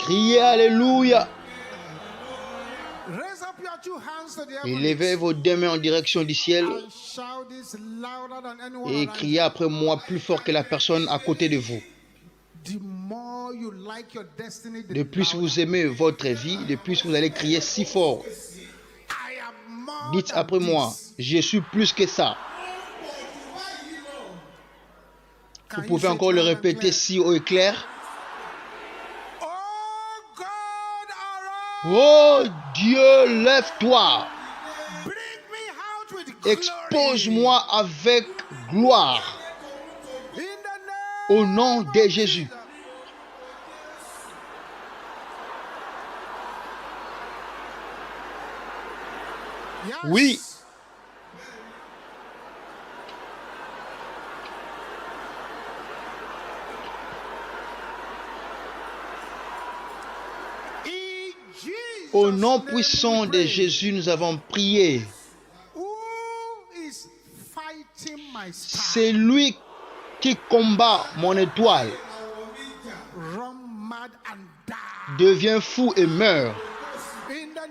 Criez Alléluia. Et levez vos deux mains en direction du ciel et criez après moi plus fort que la personne à côté de vous. De plus vous aimez votre vie, de plus vous allez crier si fort. Dites après moi, je suis plus que ça. Vous pouvez encore le répéter si haut et clair. Oh Dieu, lève-toi. Expose-moi avec gloire. Au nom de Jésus. Oui. Au nom puissant de Jésus, nous avons prié. C'est lui qui combat mon étoile. Devient fou et meurt.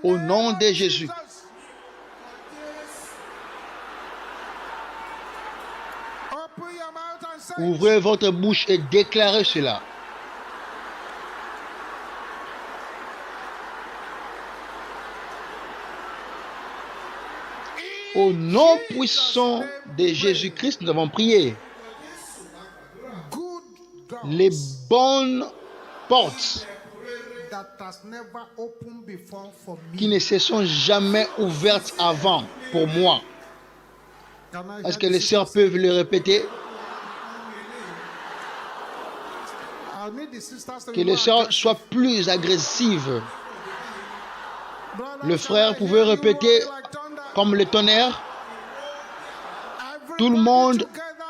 Au nom de Jésus. Ouvrez votre bouche et déclarez cela. Au nom puissant de Jésus-Christ, nous avons prié. Les bonnes portes qui ne se sont jamais ouvertes avant pour moi. Est-ce que les sœurs peuvent le répéter? Que les sœurs soient plus agressives. Le frère pouvait répéter comme le tonnerre. Tout le monde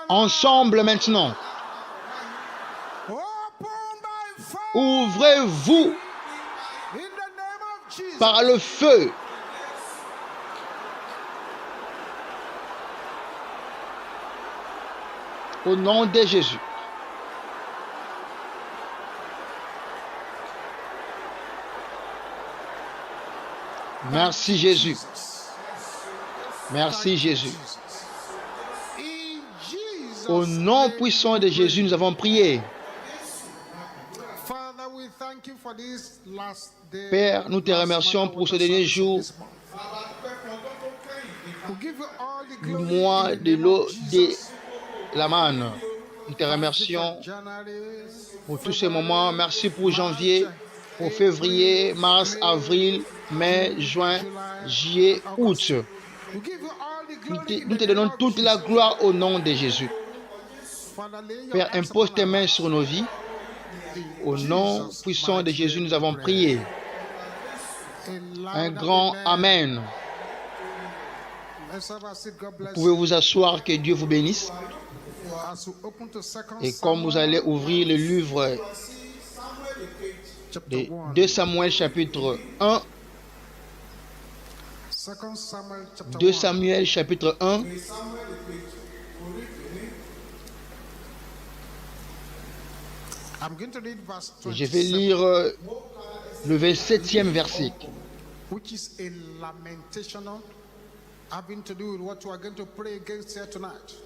ensemble maintenant. Ouvrez-vous par le feu. Au nom de Jésus. Merci Jésus. Merci Jésus. Au nom puissant de Jésus, nous avons prié. Père, nous te remercions pour ce dernier jour. Du mois de l'eau de la manne. Nous te remercions pour tous ces moments. Merci pour janvier, pour février, mars, avril, mai, juin, juillet, août. Nous te donnons toute la gloire au nom de Jésus. Père, impose tes mains sur nos vies. Au nom puissant de Jésus, nous avons prié. Un grand Amen. Vous pouvez vous asseoir, que Dieu vous bénisse. Et comme vous allez ouvrir le livre de 2 Samuel chapitre 1, 2 Samuel chapitre 1, je vais lire le 27e verset.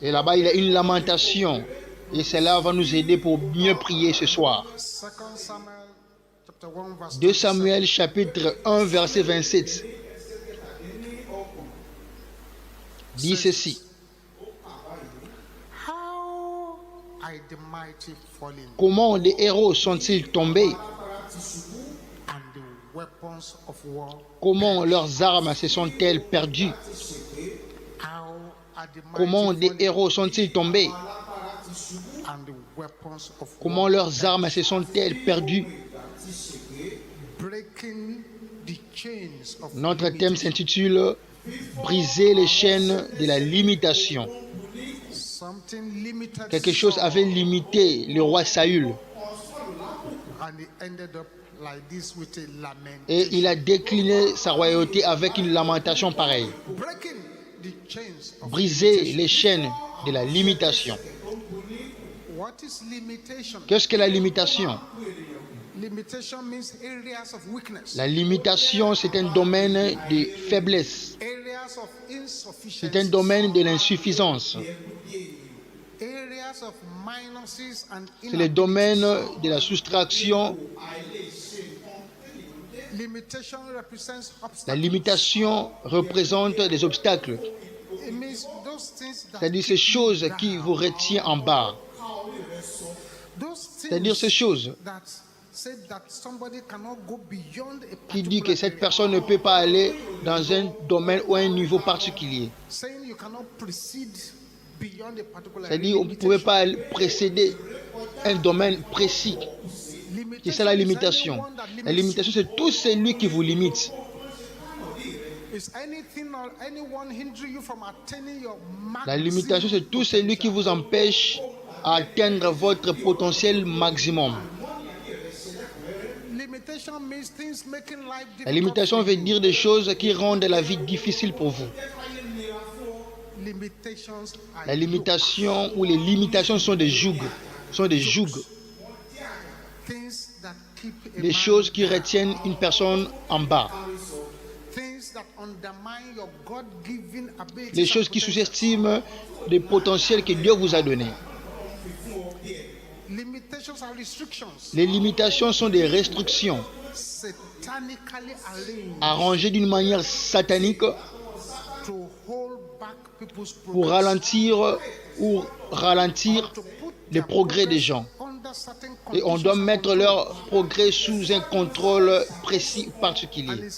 Et là-bas, il y a une lamentation. Et cela va nous aider pour mieux prier ce soir. 2 Samuel chapitre 1, verset 27. Dit ceci. Comment les héros sont-ils tombés? Comment leurs armes se sont-elles perdues? Comment des héros sont-ils tombés? Comment leurs armes se sont-elles perdues? Notre thème s'intitule Briser les chaînes de la limitation. Quelque chose avait limité le roi Saül. Et il a décliné sa royauté avec une lamentation pareille. briser les chaînes de la limitation. Qu'est-ce que la limitation? La limitation, c'est un domaine de faiblesse. C'est un domaine de l'insuffisance. C'est le domaine de la soustraction. La limitation représente des obstacles. C'est-à-dire ces choses qui vous retiennent en bas. C'est-à-dire ces choses qui disent que cette personne ne peut pas aller dans un domaine ou un niveau particulier. C'est-à-dire qu'on ne pouvait pas précéder un domaine précis. C'est ça la limitation. La limitation, c'est tout celui qui vous limite. La limitation, c'est tout celui qui vous empêche d'atteindre votre potentiel maximum. La limitation veut dire des choses qui rendent la vie difficile pour vous. La limitation ou les limitations sont des jougs. Des choses qui retiennent une personne en bas. Les choses qui sous-estiment le potentiel que Dieu vous a donné. Les limitations sont des restrictions arrangées d'une manière satanique pour ralentir le progrès des gens. Et on doit mettre leur progrès sous un contrôle précis particulier.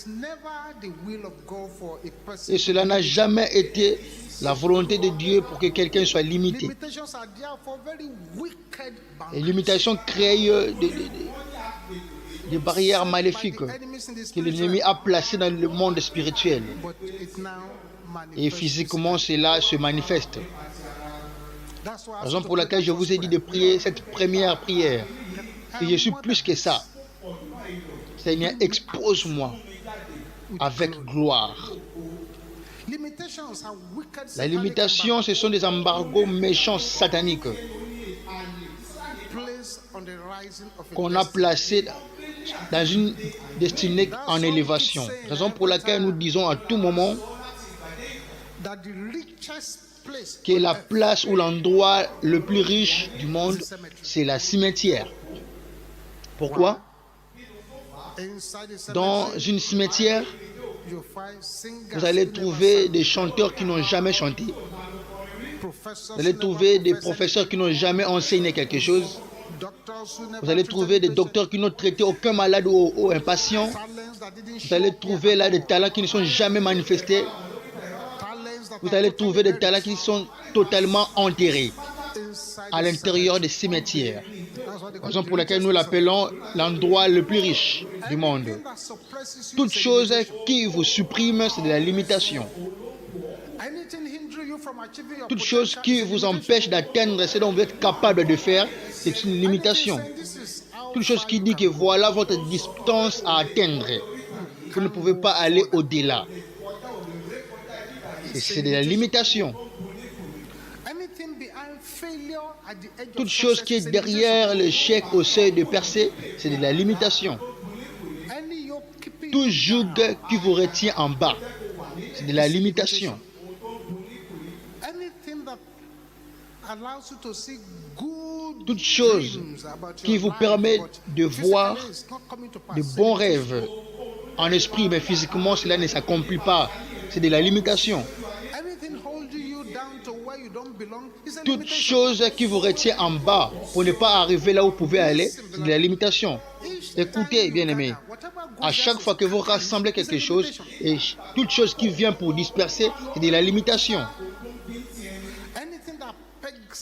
Et cela n'a jamais été la volonté de Dieu pour que quelqu'un soit limité. Les limitations créent des barrières maléfiques que l'ennemi a placées dans le monde spirituel. Et physiquement, cela se manifeste. La raison pour laquelle je vous ai dit de prier cette première prière. Et je suis plus que ça. Seigneur, expose-moi avec gloire. La limitation, ce sont des embargos méchants sataniques qu'on a placés dans une destinée en élévation. Raison pour laquelle nous disons à tout moment que la place ou l'endroit le plus riche du monde, c'est la cimetière. Pourquoi? Dans une cimetière, vous allez trouver des chanteurs qui n'ont jamais chanté. Vous allez trouver des professeurs qui n'ont jamais enseigné quelque chose. Vous allez trouver des docteurs qui n'ont traité aucun malade ou un patient. Vous allez trouver là des talents qui ne sont jamais manifestés. Vous allez trouver des talents qui sont totalement enterrés à l'intérieur des cimetières. Raison pour laquelle nous l'appelons l'endroit le plus riche du monde. Toute chose qui vous supprime, c'est de la limitation. Toute chose qui vous empêche d'atteindre ce dont vous êtes capable de faire, c'est une limitation. Toute chose qui dit que voilà votre distance à atteindre. Vous ne pouvez pas aller au-delà. C'est de la limitation. Toute chose qui est derrière l'échec au seuil de percée, c'est de la limitation. Tout joug qui vous retient en bas, c'est de la limitation. Toute chose qui vous permet de voir de bons rêves en esprit, mais physiquement, cela ne s'accomplit pas. C'est de la limitation. Toute chose qui vous retient en bas pour ne pas arriver là où vous pouvez aller, c'est de la limitation. Écoutez, bien-aimés, à chaque fois que vous rassemblez quelque chose, et toute chose qui vient pour disperser, c'est de la limitation.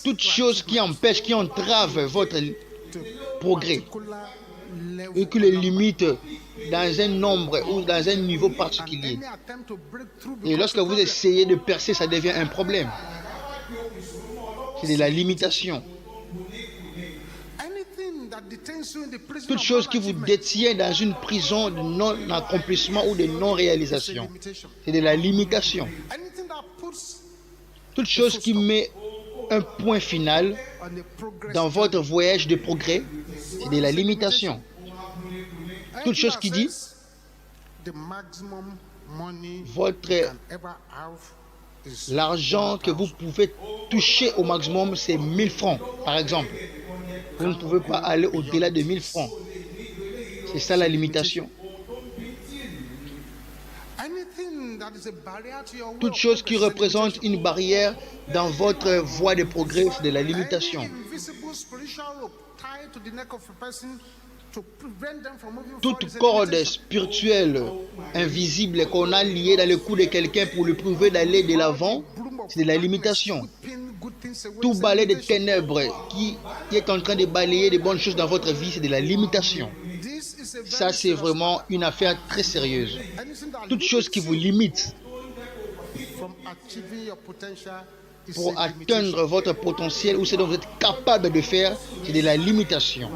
Toute chose qui empêche, qui entrave votre progrès, et qui les limite dans un nombre ou dans un niveau particulier. Et lorsque vous essayez de percer, ça devient un problème. C'est de la limitation. Toute chose qui vous détient dans une prison de non-accomplissement ou de non-réalisation, c'est de la limitation. toute chose qui met un point final dans votre voyage de progrès, c'est de la limitation. Toute chose qui dit l'argent que vous pouvez toucher au maximum, c'est 1000 francs, par exemple. Vous ne pouvez pas aller au-delà de 1000 francs. C'est ça la limitation. Toute chose qui représente une barrière dans votre voie de progrès, c'est de la limitation. Toute corde spirituelle invisible qu'on a liée dans le cou de quelqu'un pour lui prouver d'aller de l'avant, c'est de la limitation. Tout balai de ténèbres qui est en train de balayer de bonnes choses dans votre vie, c'est de la limitation. Ça, c'est vraiment une affaire très sérieuse. Toute chose qui vous limite pour atteindre votre potentiel ou ce dont vous êtes capable de faire, c'est de la limitation.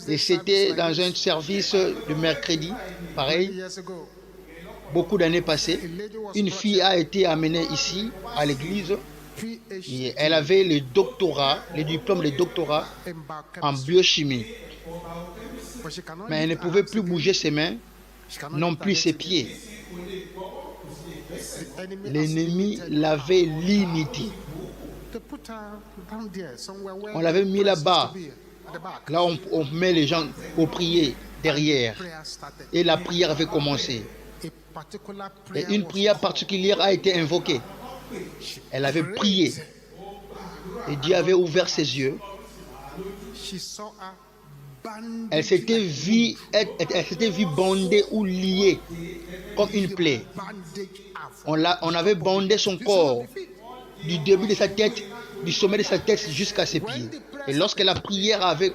Et c'était dans un service de mercredi, pareil, beaucoup d'années passées. Une fille a été amenée ici, à l'église, et elle avait le diplôme de doctorat en biochimie. Mais elle ne pouvait plus bouger ses mains, non plus ses pieds. L'ennemi l'avait limitée. On l'avait mis là-bas. Là, on met les gens au prier derrière. Et la prière avait commencé. Et une prière particulière a été invoquée. Elle avait prié. Et Dieu avait ouvert ses yeux. Elle s'était vue bandée ou liée comme une plaie. On avait bandé son corps du début de sa tête, du sommet de sa tête jusqu'à ses pieds. Et lorsque la prière avait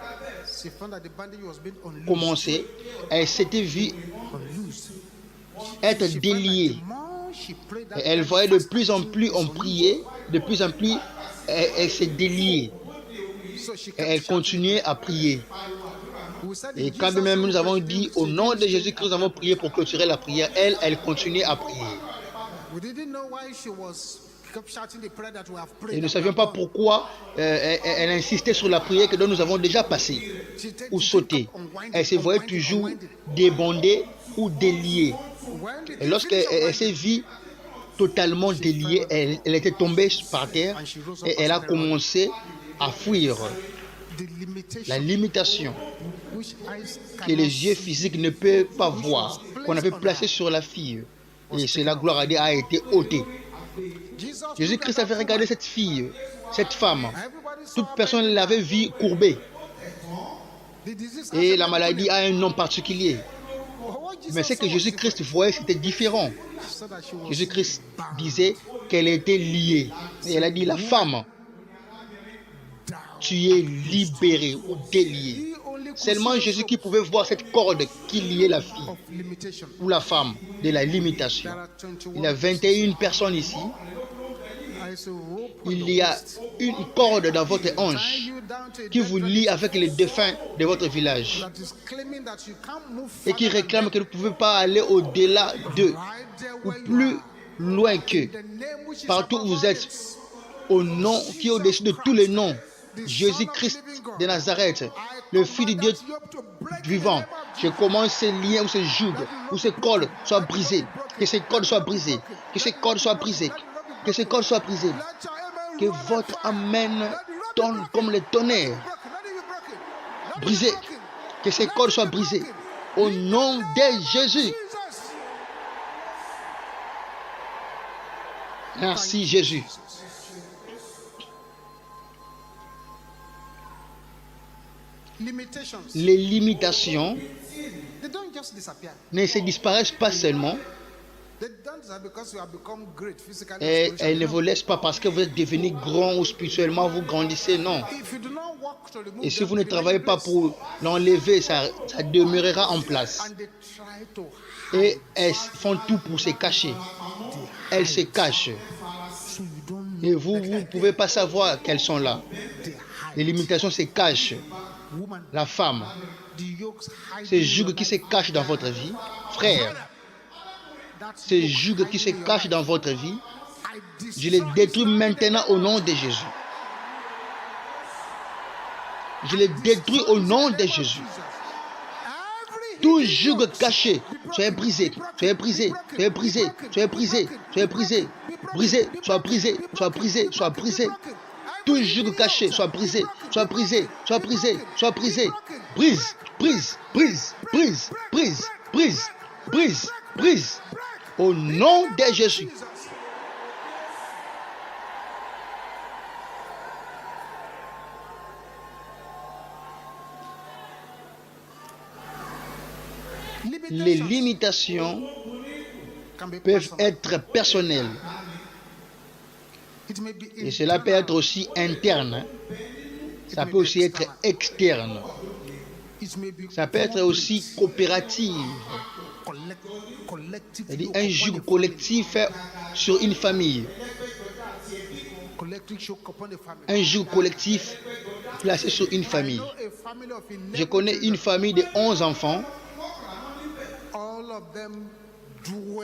commencé, elle s'était vue être déliée. Et elle voyait de plus en plus on priait, de plus en plus elle s'est déliée. Et elle continuait à prier. Et quand même nous avons dit au nom de Jésus-Christ, nous avons prié pour clôturer la prière, elle continuait à prier. Et nous ne savions pas pourquoi elle insistait sur la prière que nous avons déjà passée ou sautée. Elle se voyait toujours débandée ou déliée. Et lorsqu'elle s'est vue totalement déliée, elle était tombée par terre et elle a commencé à fuir. La limitation que les yeux physiques ne peuvent pas voir, qu'on avait placée sur la fille. Et cela, gloire à Dieu, a été ôté. Jésus-Christ avait regardé cette fille, cette femme. Toute personne l'avait vue courbée. Et la maladie a un nom particulier. Mais ce que Jésus-Christ voyait, c'était différent. Jésus-Christ disait qu'elle était liée. Et elle a dit, la femme, tu es libérée ou déliée. Seulement Jésus qui pouvait voir cette corde qui liait la fille ou la femme de la limitation. Il y a 21 personnes ici. Il y a une corde dans votre hanche qui vous lie avec les défunts de votre village et qui réclame que vous ne pouvez pas aller au-delà d'eux ou plus loin qu'eux. Partout où vous êtes, au nom qui est au-dessus de tous les noms, Jésus-Christ de Nazareth, le Fils de Dieu vivant, je commence ces liens ou ces jougs ou ces cordes soient brisés, que ces cordes soient brisées, que ces cordes soient brisées, que ces cordes soient brisées, que votre amen donne comme le tonnerre, brisé, que ces cordes soient brisées, au nom de Jésus. Merci Jésus. Les limitations ne se disparaissent pas seulement et elles ne vous laissent pas parce que vous êtes devenu grand ou spirituellement vous grandissez, non. Et si vous ne travaillez pas pour l'enlever, ça demeurera en place. Et elles font tout pour se cacher. Elles se cachent. Et vous ne pouvez pas savoir qu'elles sont là. Les limitations se cachent. La femme, ces jougs qui se cachent dans votre vie, frère, ces jougs qui se cachent dans votre vie, Je les détruis maintenant au nom de Jésus. Je les détruis au nom de Jésus. Tout joug caché, soyez brisé, soyez brisé, soyez brisé, soyez brisé, soyez brisé, brisé, soit brisé, soit brisé, soit brisé. Tout joug caché, soit brisé, soit brisé, soit brisé, soit brisé. Brise, brise, brise, brise, brise, brise, brise, brise. Au nom de Jésus. Les limitations peuvent être personnelles et cela peut être aussi interne, ça peut aussi être externe, ça peut être aussi coopérative, c'est-à-dire un joug collectif sur une famille, un joug collectif placé sur une famille. Je connais une famille de 11 enfants.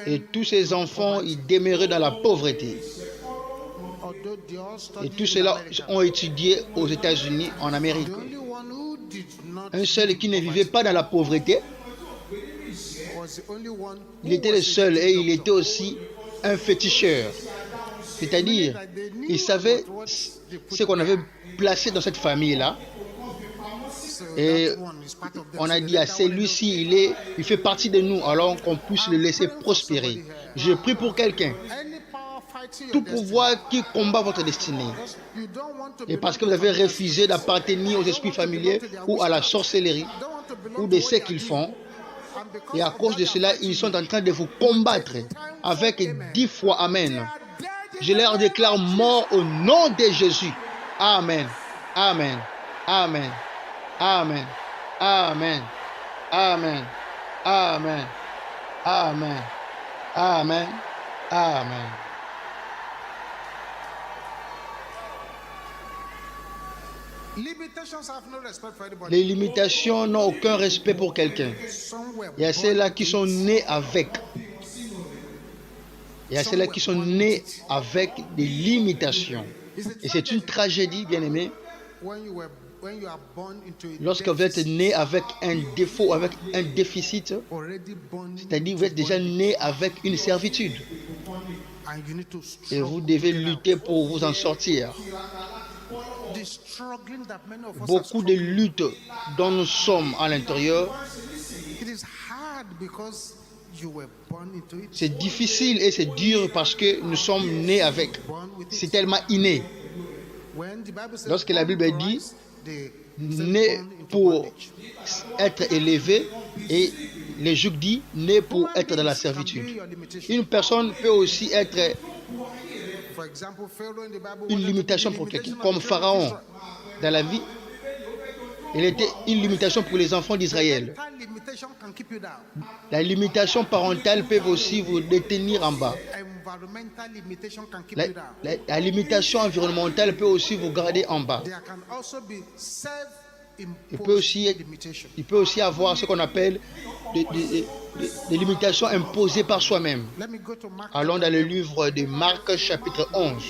Et tous ces enfants, ils demeuraient dans la pauvreté. Et tous ceux-là ont étudié aux États-Unis, en Amérique. Un seul qui ne vivait pas dans la pauvreté, il était le seul et il était aussi un féticheur. C'est-à-dire, il savait ce qu'on avait placé dans cette famille-là. Et on a dit à celui-ci, il fait partie de nous, alors qu'on puisse le laisser prospérer. Je prie pour quelqu'un. Tout pouvoir qui combat votre destinée. Et parce que vous avez refusé d'appartenir aux esprits familiers ou à la sorcellerie ou de ce qu'ils font, et à cause de cela, ils sont en train de vous combattre avec 10 fois Amen. Je leur déclare mort au nom de Jésus. Amen. Amen. Amen. Amen. Amen. Amen. Amen. Amen. Amen. Amen. Les limitations n'ont aucun respect pour quelqu'un. Il y a ceux-là qui sont nés avec. Il y a ceux-là qui sont nés avec des limitations. Et c'est une tragédie, bien-aimé. Lorsque vous êtes né avec un défaut, avec un déficit, c'est-à-dire que vous êtes déjà né avec une servitude. Et vous devez lutter pour vous en sortir. Beaucoup de luttes dont nous sommes à l'intérieur, c'est difficile et c'est dur parce que nous sommes nés avec. C'est tellement inné. Lorsque la Bible dit né pour être élevé et les juges dit né pour être dans la servitude. Une personne peut aussi être une limitation pour quelqu'un, comme Pharaon dans la vie. Il était une limitation pour les enfants d'Israël. La limitation parentale peut aussi vous détenir en bas. La limitation environnementale peut aussi vous garder en bas. Il peut aussi avoir ce qu'on appelle des limitations imposées par soi-même. Allons dans le livre de Marc chapitre 11.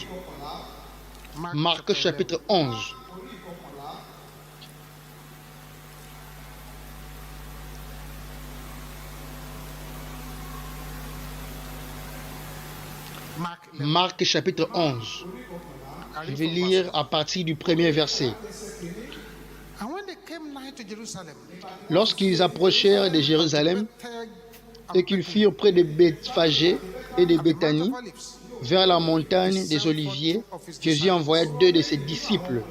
Marc chapitre 11. Marc chapitre 11. Je vais lire à partir du premier verset. Lorsqu'ils approchèrent de Jérusalem et qu'ils furent près de Bethphagée et de Béthanie, vers la montagne des Oliviers, Jésus envoya 2 de ses disciples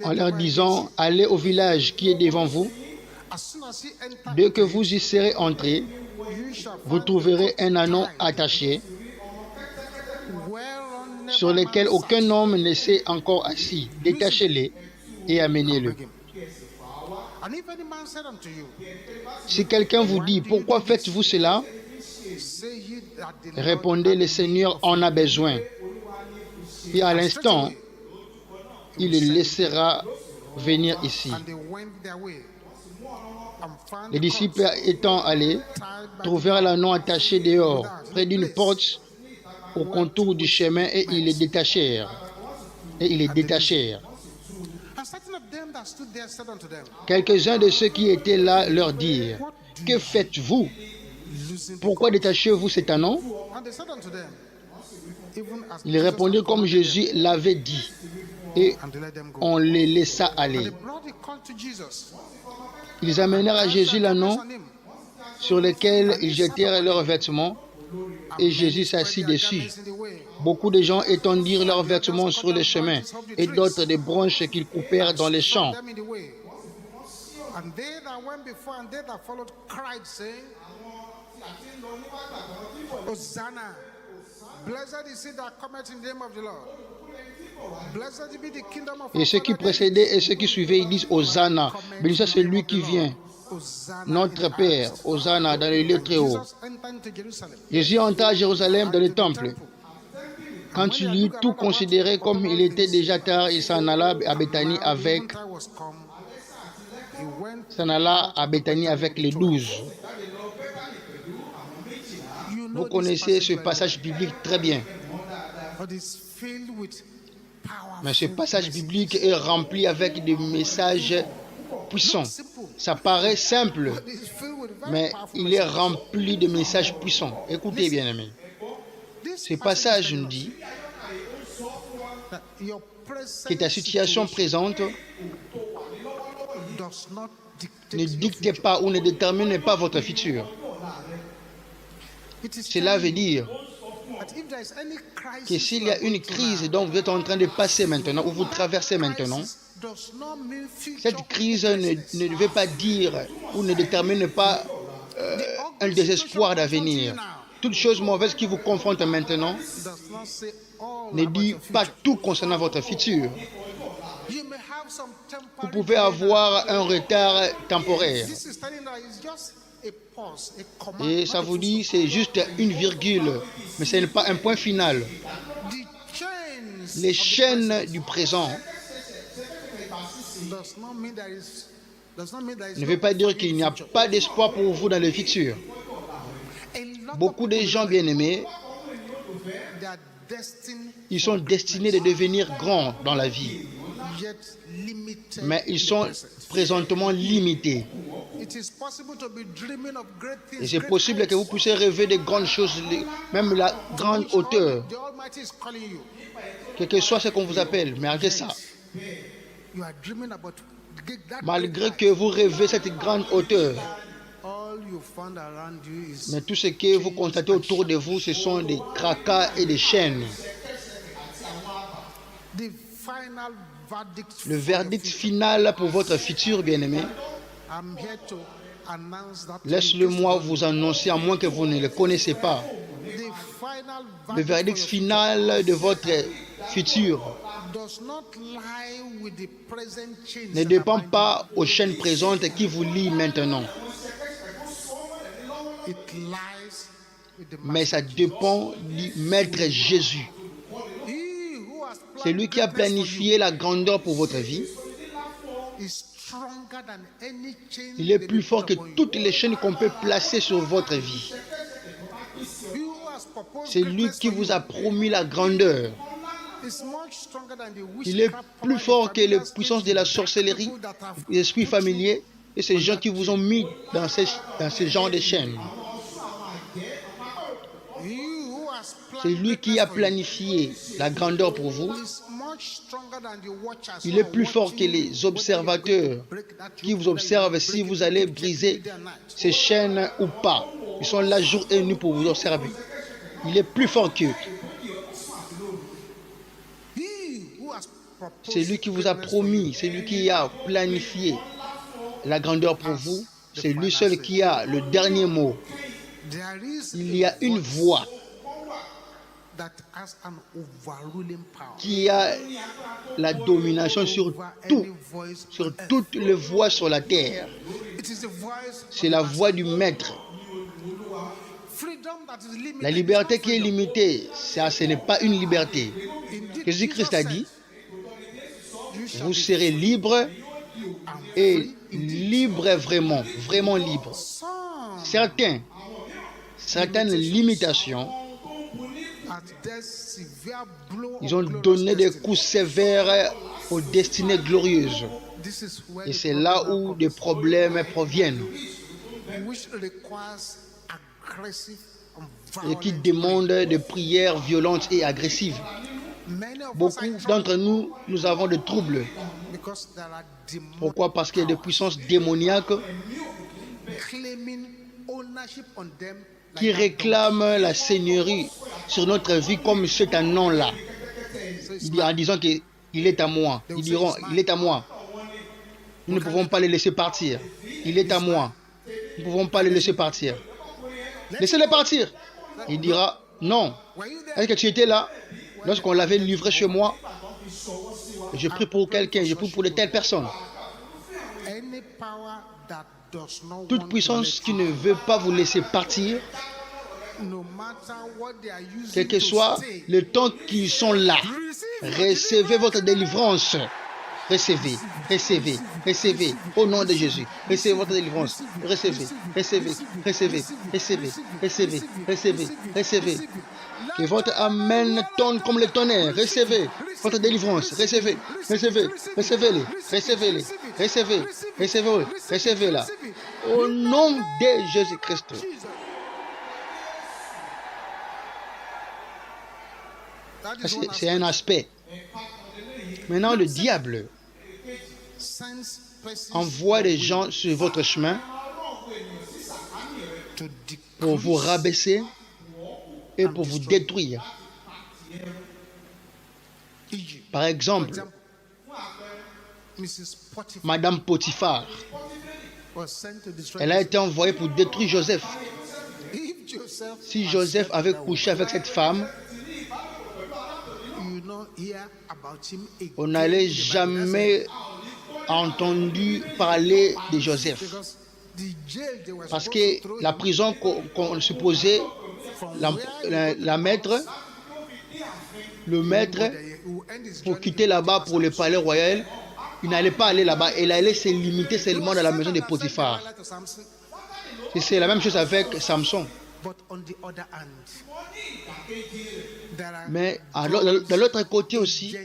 en leur disant: allez au village qui est devant vous. Dès que vous y serez entrés, vous trouverez un ânon attaché sur lequel aucun homme ne s'est encore assis. Détachez-le et amenez-le. Si quelqu'un vous dit: pourquoi faites-vous cela? Répondez: le Seigneur en a besoin. Et à l'instant, il le laissera venir ici. Les disciples étant allés, trouvèrent l'anneau attaché dehors, près d'une porte au contour du chemin, et ils les détachèrent. Quelques-uns de ceux qui étaient là leur dirent: que faites-vous? Pourquoi détachez-vous cet anneau? Ils répondirent comme Jésus l'avait dit, et on les laissa aller. Ils amenèrent à Jésus l'anneau, sur lequel ils jetèrent leurs vêtements, et Jésus s'assit dessus. Beaucoup de gens étendirent leurs vêtements sur le chemin, et d'autres des branches qu'ils coupèrent dans les champs. Et ceux qui précédaient et ceux qui suivaient, ils disent Hosanna, béni soit celui qui vient, notre Père, Hosanna dans les lieux très hauts. Jésus entra à Jérusalem dans le temple. Quand il eut tout considéré, comme il était déjà tard, il s'en alla à Béthanie avec les 12. Vous connaissez ce passage biblique très bien. Mais ce passage biblique est rempli avec des messages puissants. Ça paraît simple, mais il est rempli de messages puissants. Écoutez, bien-aimés. Ce passage nous dit que ta situation présente ne dicte pas ou ne détermine pas votre futur. Cela veut dire que s'il y a une crise dont vous êtes en train de passer maintenant, ou vous traversez maintenant, cette crise ne veut pas dire ou ne détermine pas un désespoir d'avenir. Toute chose mauvaise qui vous confronte maintenant ne dit pas tout concernant votre futur. Vous pouvez avoir un retard temporaire. Et ça vous dit c'est juste une virgule, mais ce n'est pas un point final. Les chaînes du présent ne veut pas dire qu'il n'y a pas d'espoir pour vous dans le futur. Beaucoup de gens bien-aimés, ils sont destinés de devenir grands dans la vie, mais ils sont présentement limités. Et c'est possible que vous puissiez rêver de grandes choses, même la grande hauteur, quel que soit ce qu'on vous appelle, mais malgré ça, malgré que vous rêvez cette grande hauteur, mais tout ce que vous constatez autour de vous, ce sont des tracas et des chaînes. Le verdict final pour votre futur, bien-aimé, laisse-le-moi vous annoncer, à moins que vous ne le connaissez pas. Le verdict final de votre futur ne dépend pas aux chaînes présentes qui vous lient maintenant, mais ça dépend du Maître Jésus. C'est lui qui a planifié la grandeur pour votre vie. Il est plus fort que toutes les chaînes qu'on peut placer sur votre vie. C'est lui qui vous a promis la grandeur. Il est plus fort que les puissances de la sorcellerie, les esprits familiers et ces gens qui vous ont mis dans ce genre de chaînes. C'est lui qui a planifié la grandeur pour vous. Il est plus fort que les observateurs qui vous observent si vous allez briser ces chaînes ou pas. Ils sont là jour et nuit pour vous observer. Il est plus fort qu'eux. C'est lui qui vous a promis, c'est lui qui a planifié la grandeur pour vous. C'est lui seul qui a le dernier mot. Il y a une voix qui a la domination sur tout, sur toutes les voix sur la terre. C'est la voix du Maître. La liberté qui est limitée, ça, ce n'est pas une liberté. Jésus-Christ a dit, vous serez libres et libre vraiment, vraiment libre. Certaines limitations, ils ont donné des coups sévères aux destinées glorieuses. Et c'est là où des problèmes proviennent et qui demandent des prières violentes et agressives. Beaucoup d'entre nous, nous avons des troubles. Pourquoi? Parce qu'il y a des puissances démoniaques qui réclament la seigneurie sur notre vie comme c'est un nom-là. En disant qu'il est à moi. Ils diront, il est à moi. Nous ne pouvons pas les laisser partir. Il est à moi. Nous ne pouvons pas les laisser partir. Laissez-les partir. Il dira, non. Est-ce que tu étais là lorsqu'on l'avait livré chez moi? Je prie pour quelqu'un, je prie pour de telles personnes. Toute puissance qui ne veut pas vous laisser partir, quel que soit le temps qu'ils sont là, recevez votre délivrance. Recevez, recevez, recevez, au nom de Jésus. Recevez votre délivrance. Recevez, recevez, recevez, recevez, recevez, recevez, recevez. Que votre amen tonne comme le tonnerre. Recevez votre délivrance. Recevez, recevez, recevez-les, recevez-les, recevez, recevez, recevez-la. Au nom de Jésus-Christ. C'est un aspect. Maintenant, le diable envoie des gens sur votre chemin pour vous rabaisser et pour vous détruire. Par exemple, Madame Potiphar, elle a été envoyée pour détruire Joseph. Si Joseph avait couché avec cette femme, on n'allait jamais entendu parler de Joseph. Parce que la prison qu'on supposait la mettre, le maître, pour quitter là-bas pour le palais royal, il n'allait pas aller là-bas. Il allait se limiter seulement dans la maison de Potiphar. C'est la même chose avec Samson. Mais de l'autre côté aussi,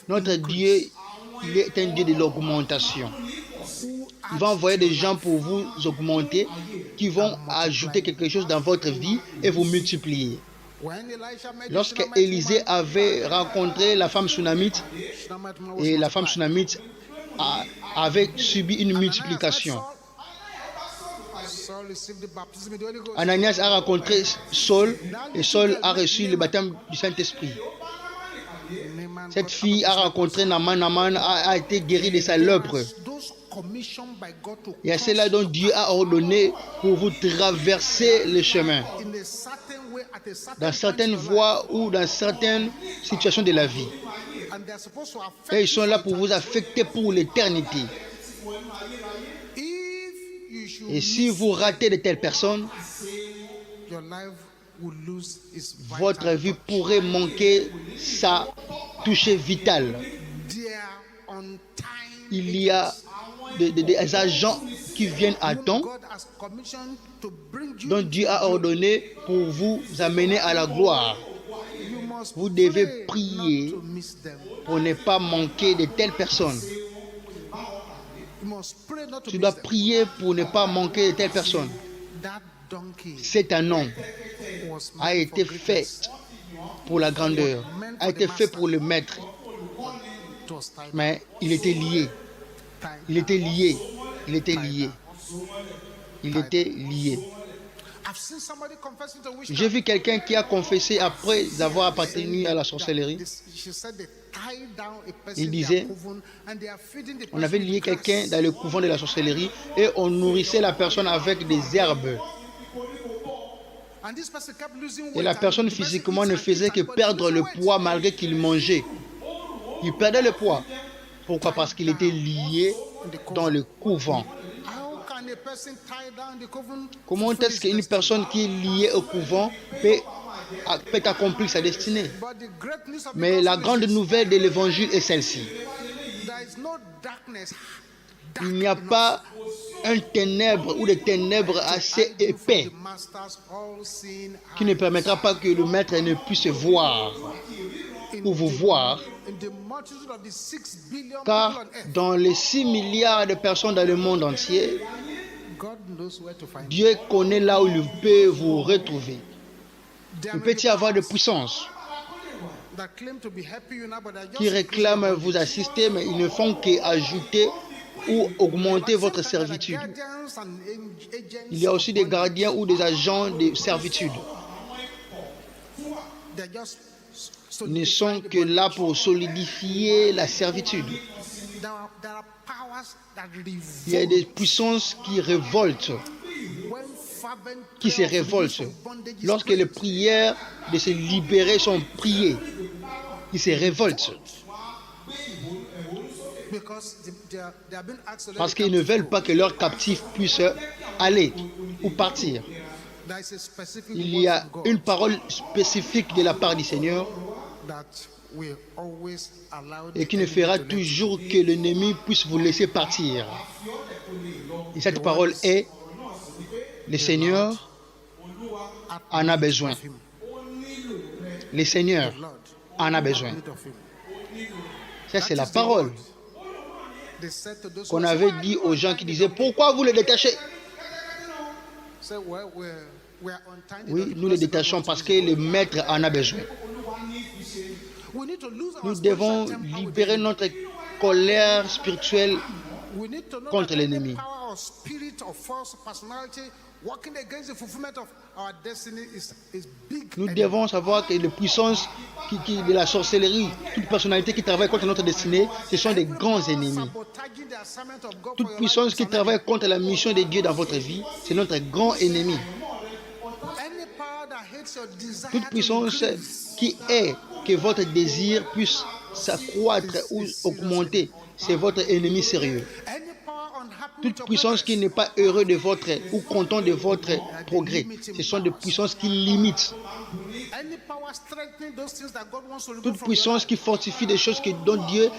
notre Dieu, il est un Dieu de l'augmentation. Il va envoyer des gens pour vous augmenter, qui vont ajouter quelque chose dans votre vie et vous multiplier. Lorsque Élisée avait rencontré la femme Sunamite, et la femme Sunamite avait subi une multiplication. Ananias a rencontré Saul et Saul a reçu le baptême du Saint-Esprit. Cette fille a rencontré Naaman, Naaman a été guéri de sa lèpre. Et c'est là dont Dieu a ordonné pour vous traverser le chemin. Dans certaines voies ou dans certaines situations de la vie. Et ils sont là pour vous affecter pour l'éternité. Et si vous ratez de telles personnes, votre vie pourrait manquer sa touche vitale. Il y a des agents qui viennent à temps, dont Dieu a ordonné pour vous amener à la gloire. Vous devez prier pour ne pas manquer de telles personnes. Tu dois prier pour ne pas manquer de telles personnes. Cet nom a été fait pour la grandeur, a été fait pour le maître. Mais il était lié. Il était lié. Il était lié. Il était lié. J'ai vu quelqu'un qui a confessé après avoir appartenu à la sorcellerie. Il disait, on avait lié quelqu'un dans le couvent de la sorcellerie et on nourrissait la personne avec des herbes. Et la personne physiquement ne faisait que perdre le poids malgré qu'il mangeait. Il perdait le poids. Pourquoi? Parce qu'il était lié dans le couvent. Comment est-ce qu'une personne qui est liée au couvent peut accomplir sa destinée? Mais la grande nouvelle de l'évangile est celle-ci. Il n'y a pas un ténèbre ou des ténèbres assez épais qui ne permettra pas que le maître ne puisse voir ou vous voir, car dans les 6 milliards de personnes dans le monde entier, Dieu connaît là où il peut vous retrouver. Il peut y avoir de puissances qui réclament vous assister, mais ils ne font qu'ajouter ou augmenter votre servitude. Il y a aussi des gardiens ou des agents de servitude. Ils ne sont que là pour solidifier la servitude. Il y a des puissances qui révoltent, qui se révoltent. Lorsque les prières de se libérer sont priées, ils se révoltent. Parce qu'ils ne veulent pas que leurs captifs puissent aller ou partir. Il y a une parole spécifique de la part du Seigneur et qui ne fera toujours que l'ennemi puisse vous laisser partir. Et cette parole est: le Seigneur en a besoin. Le Seigneur en a besoin. Ça, c'est la parole qu'on avait dit aux gens qui disaient: pourquoi vous le détachez? Oui, nous le détachons parce que le maître en a besoin. Nous devons libérer notre colère spirituelle contre l'ennemi. Nous devons savoir que les puissances de la sorcellerie, toute personnalité qui travaille contre notre destinée, ce sont des grands ennemis. Toute puissance qui travaille contre la mission de Dieu dans votre vie, c'est notre grand ennemi. Toute puissance qui est que votre désir puisse s'accroître ou augmenter, c'est votre ennemi sérieux. Toute puissance qui n'est pas heureuse de votre ou content de votre progrès, ce sont des puissances qui limitent. Toute puissance qui fortifie des choses dont Dieu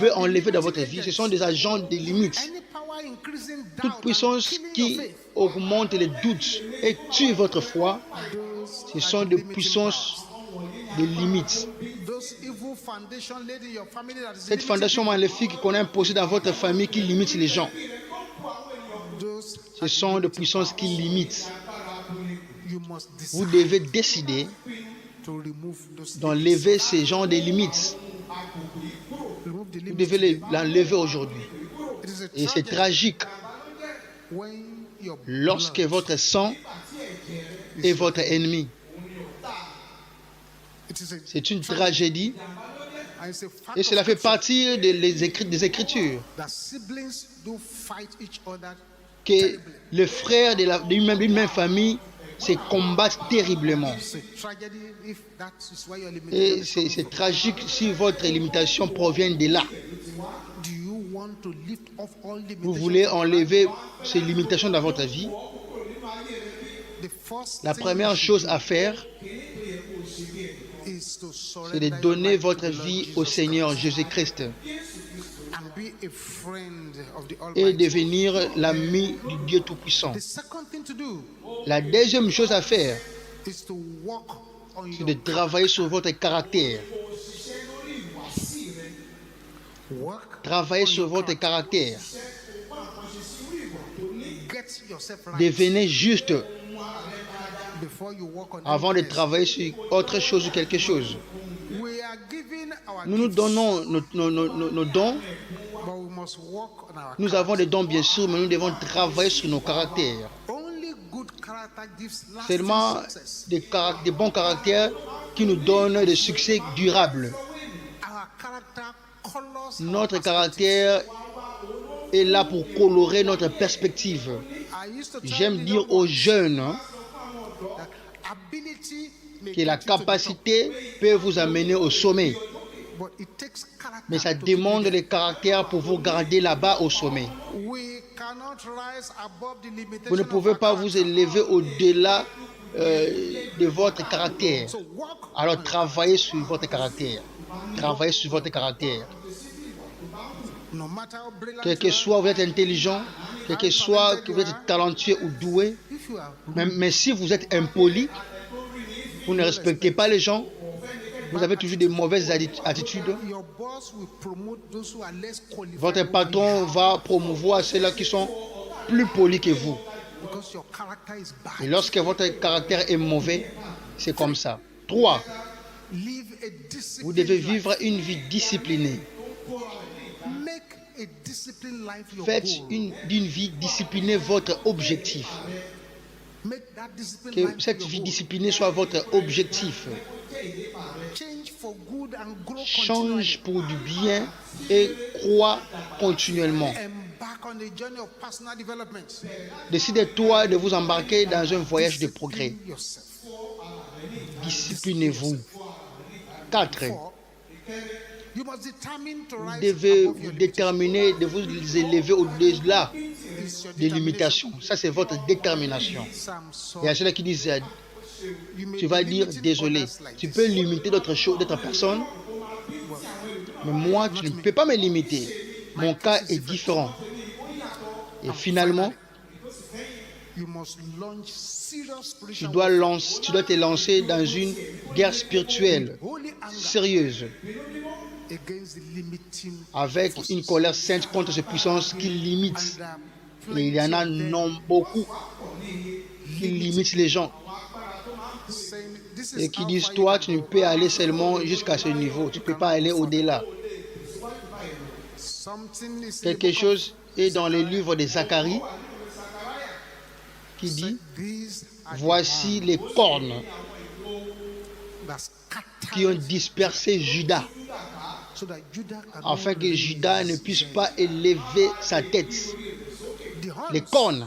veut enlever dans votre vie, ce sont des agents de limites. Toute puissance qui augmente les doutes et tue votre foi, ce sont des puissances de limites. Cette fondation maléfique qu'on a imposée dans votre famille qui limite les gens, ce sont des puissances qui limitent. Vous devez décider d'enlever ces genres de limites. Vous devez l'enlever aujourd'hui. Et c'est tragique lorsque votre sang est votre ennemi. C'est une tragédie et cela fait partie des Écritures. Que les frères d'une même famille se combattent terriblement. Et c'est tragique si votre limitation provient de là. Vous voulez enlever ces limitations dans votre vie. La première chose à faire, c'est de donner votre vie au Seigneur Jésus-Christ et devenir l'ami du Dieu Tout-Puissant. La deuxième chose à faire, c'est de travailler sur votre caractère. Travaillez sur votre caractère. Devenez juste avant de travailler sur autre chose ou quelque chose. Nous nous donnons nos dons. Nous avons des dons bien sûr, mais nous devons travailler sur nos caractères. Seulement des bons caractères qui nous donnent des succès durables. Notre caractère est là pour colorer notre perspective. J'aime dire aux jeunes que la capacité peut vous amener au sommet. Mais ça demande le caractère pour vous garder là-bas au sommet. Vous ne pouvez pas vous élever au-delà de votre caractère. Alors travaillez sur votre caractère. Travaillez sur votre caractère. Quel que soit vous êtes intelligent, quel que soit que vous êtes talentueux ou doué, mais si vous êtes impoli, vous ne respectez pas les gens, vous avez toujours des mauvaises attitudes, votre patron va promouvoir ceux-là qui sont plus polis que vous. Et lorsque votre caractère est mauvais, c'est comme ça. 3. Vous devez vivre une vie disciplinée. Faites d'une vie disciplinée votre objectif. Que cette vie disciplinée soit votre objectif. Change pour du bien et crois continuellement. Décidez-toi de vous embarquer dans un voyage de progrès. Disciplinez-vous. 4. Vous devez vous déterminer de vous élever au-delà des limitations. Ça, c'est votre détermination. Il y a ceux qui disent, tu vas dire désolé. Tu peux limiter d'autres choses, d'autres personnes, mais moi, tu ne peux pas me limiter. Mon cas est différent. Et finalement, tu dois te lancer dans une guerre spirituelle sérieuse, avec une colère sainte contre ces puissances qui limitent. Et il y en a beaucoup qui limitent les gens et qui disent, toi, tu ne peux aller seulement jusqu'à ce niveau, tu ne peux pas aller au-delà. Quelque chose est dans les livres de Zacharie qui dit, voici les cornes qui ont dispersé Juda, afin que Juda ne puisse pas élever sa tête. Les cornes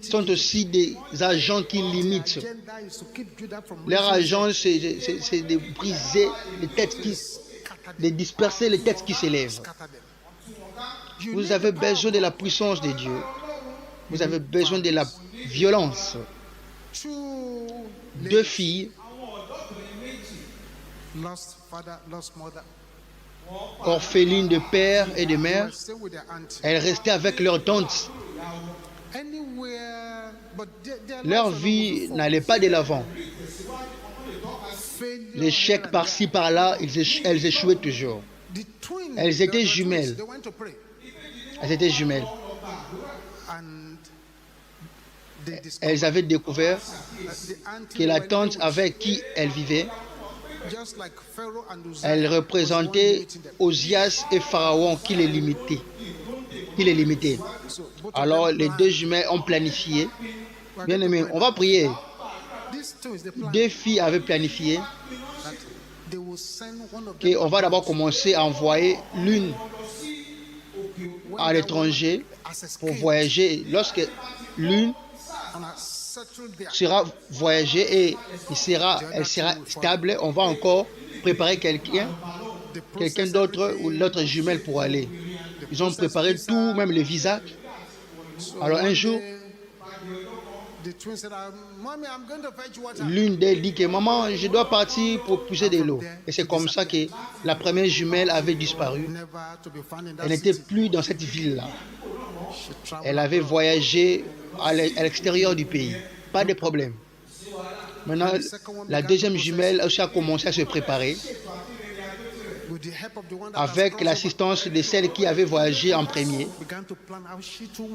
sont aussi des agents qui limitent. Leur agent, c'est de briser les têtes de disperser les têtes qui s'élèvent. Vous avez besoin de la puissance de Dieu. Vous avez besoin de la violence. 2 filles, orphelines de père et de mère, elles restaient avec leur tante. Leur vie n'allait pas de l'avant. L'échec par-ci, par-là, elles échouaient toujours. Elles étaient jumelles. Elles étaient jumelles. Elles avaient découvert que la tante avec qui elles vivaient, elle représentait Osias et Pharaon qui les limitaient. Alors les 2 jumelles ont planifié. Bien aimé, on va prier. 2 filles avaient planifié qu'on va d'abord commencer à envoyer l'une à l'étranger pour voyager. Lorsque l'une sera voyagée et elle sera stable, on va encore préparer quelqu'un d'autre ou l'autre jumelle pour aller. Ils ont préparé tout, même le visa. Alors un jour, l'une d'elles dit que maman, je dois partir pour pousser de l'eau. Et c'est comme ça que la première jumelle avait disparu. Elle n'était plus dans cette ville-là. Elle avait voyagé à l'extérieur du pays. Pas de problème. Maintenant, la deuxième jumelle aussi a commencé à se préparer avec l'assistance de celles qui avaient voyagé en premier.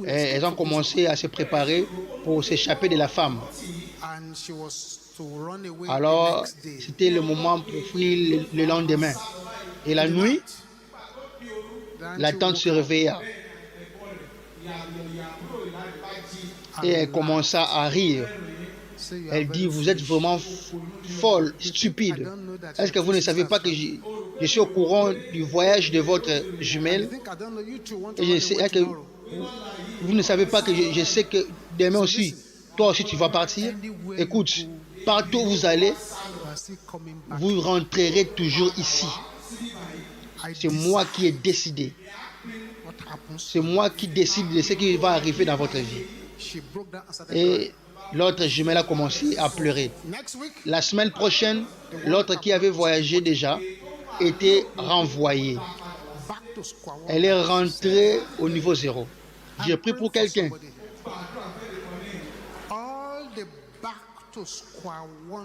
Et elles ont commencé à se préparer pour s'échapper de la femme. Alors, c'était le moment pour fuir le lendemain. Et la nuit, la tante se réveilla. Et elle commença à rire. Elle dit, vous êtes vraiment folle, stupide. Est-ce que vous ne savez pas que je suis au courant du voyage de votre jumelle? Et je sais que vous ne savez pas que je sais que demain aussi, toi aussi tu vas partir. Écoute, partout où vous allez, vous rentrerez toujours ici. C'est moi qui ai décidé. C'est moi qui décide de ce qui va arriver dans votre vie. Et l'autre jumelle a commencé à pleurer. La semaine prochaine, l'autre qui avait voyagé déjà était renvoyé Elle est rentrée au niveau 0. J'ai prié pour quelqu'un.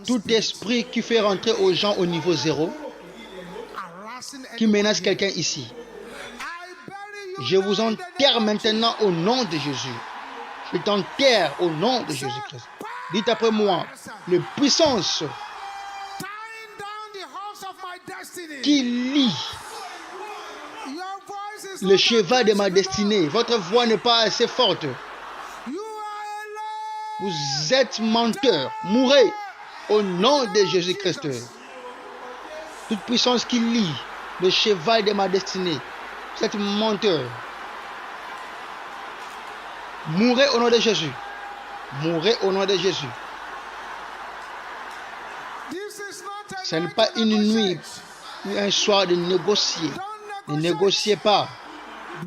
Tout esprit qui fait rentrer aux gens au niveau 0, qui menace quelqu'un ici, je vous enterre maintenant au nom de Jésus. Je t'enterre au nom de Jésus-Christ. Dites après moi, les puissances qui lie le cheval de ma destinée. Votre voix n'est pas assez forte. Vous êtes menteur. Mourrez au nom de Jésus-Christ. Toute puissance qui lie le cheval de ma destinée. Vous êtes menteur. Mourrez au nom de Jésus. Mourrez au nom de Jésus. Ce n'est pas une nuit, un soir de négocier. Ne négociez pas.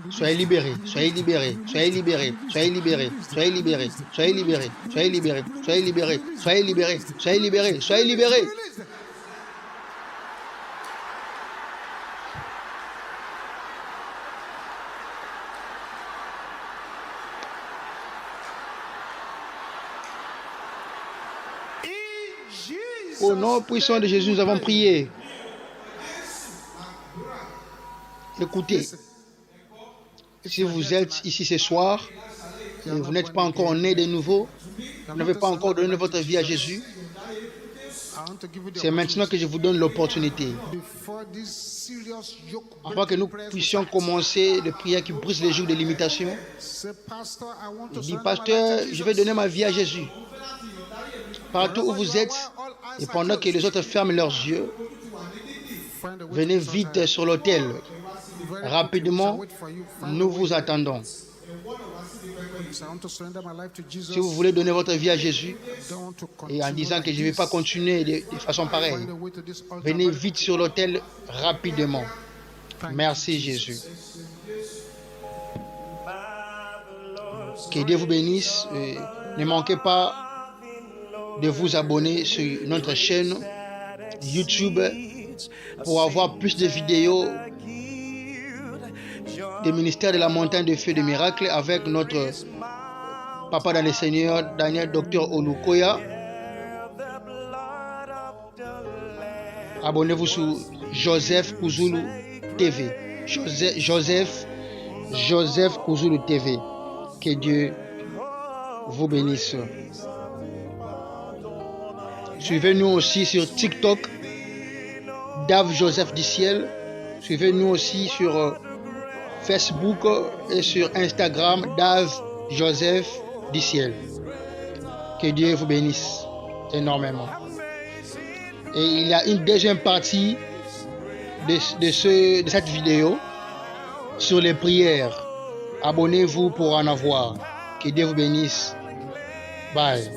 Soyez libérés, soyez libérés, soyez libérés, soyez libérés, soyez libérés, soyez libérés, soyez libérés, soyez libérés, soyez libérés, soyez libérés, soyez libérés. Au nom puissant de Jésus, nous avons prié. Écoutez, si vous êtes ici ce soir et vous n'êtes pas encore né de nouveau, vous n'avez pas encore donné votre vie à Jésus, c'est maintenant que je vous donne l'opportunité. Afin que nous puissions commencer les prières qui brisent les jours de limitation. Je dis, pasteur, je vais donner ma vie à Jésus. Partout où vous êtes, et pendant que les autres ferment leurs yeux, venez vite sur l'autel. Rapidement, nous vous attendons. Si vous voulez donner votre vie à Jésus, et en disant que je ne vais pas continuer de façon pareille, venez vite sur l'autel rapidement. Merci Jésus. Que Dieu vous bénisse. Ne manquez pas de vous abonner sur notre chaîne YouTube pour avoir plus de vidéos des ministères de la montagne de feu de miracles avec notre papa dans le Seigneur, Daniel Dr Olukoya. Abonnez-vous sur Joseph Kuzulu TV. Joseph Kuzulu TV. Que Dieu vous bénisse. Suivez-nous aussi sur TikTok, Dave Joseph du Ciel. Suivez-nous aussi sur Facebook et sur Instagram, Dave Joseph du Ciel. Que Dieu vous bénisse énormément. Et il y a une deuxième partie de cette vidéo sur les prières. Abonnez-vous pour en avoir. Que Dieu vous bénisse. Bye.